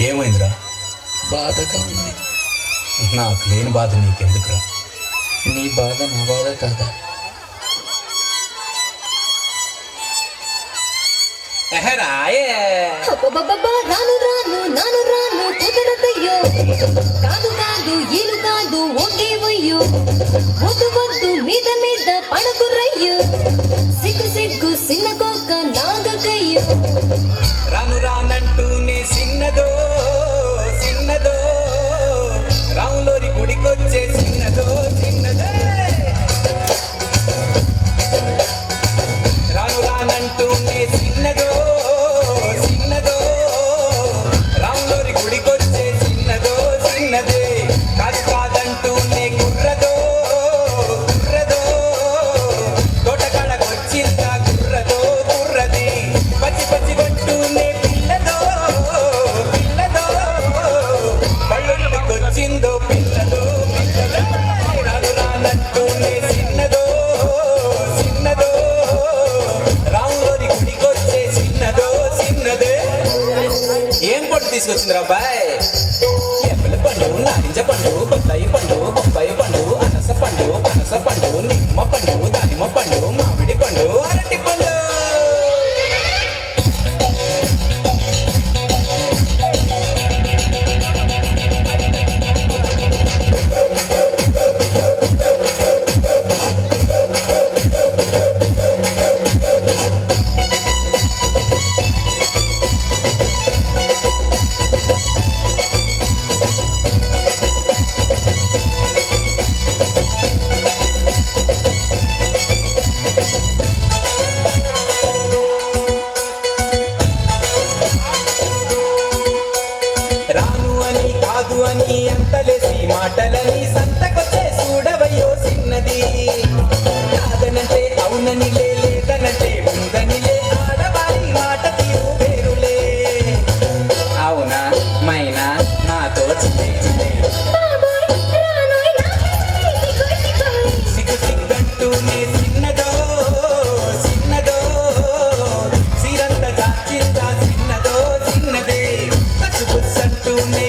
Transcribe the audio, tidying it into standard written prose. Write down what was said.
ఏమైందిరా? బాధగా ఉంది. నాకు లేని బాధ నీకెందుకురా? నీ బాధ నా బాధ కాదా? రాను రాను నాను రాను కుదరదయ్యో, కాదు కాదు ఈలు కాదు ఒకేవయ్యో, వద్దు వద్దు మీద మీద పడకురయ్యో, సిగ్గు సిగ్గు సిన్నకోక నాగకయ్యో. రాను రానంటూనే సిన్నదో సిన్నదో, రాములోరి గుడికొచ్చే చిన్నదో చిన్నదే. రాను రానంటూనే సిన్నదో సిన్నదో, రాములోరి గుడికొచ్చే చిన్నదో చిన్నదే. కాదు కాదంటూనే గుర్రదో గుర్రదో, తోటకాడకొచ్చిందా గుర్రదో గుర్రది. పచ్చి పచ్చి కొట్టూనే పిల్లదో పిల్లదో, పళ్ళుకొచ్చిందో పిల్లదో పిల్లదో. రాను రానంటూనే సిన్నదో సిన్నదో, రాములోరి గుడికొచ్చే చిన్నదో చిన్నదే. ఏం పండు తీసుకొచ్చిందిరా అబ్బాయి? ఎప్పల పండు, నారింజ పండు, బొప్పాయి పండు, బొప్పాయి పండు, అనస పండు, పనస పండు, నిమ్మ పండు, దానిమ్మ పండు, మామిడి పండు, అరటి పండు. రాను అని కాదు అని అంతలేసి మాటలని సంతకొచ్చే చూడవయ్యో చిన్నది. కాదనంటే అవునని లేదనంటే ఉందనిలే, ఆడవారి మాట తీరు వేరులే. అవునా మైనా నాతో సిగ్గు సిగ్గంటూనే చిన్నదో చిన్నదో, సీరంత దాచిందా చిన్నదో చిన్నదే. బుస్సంటూనే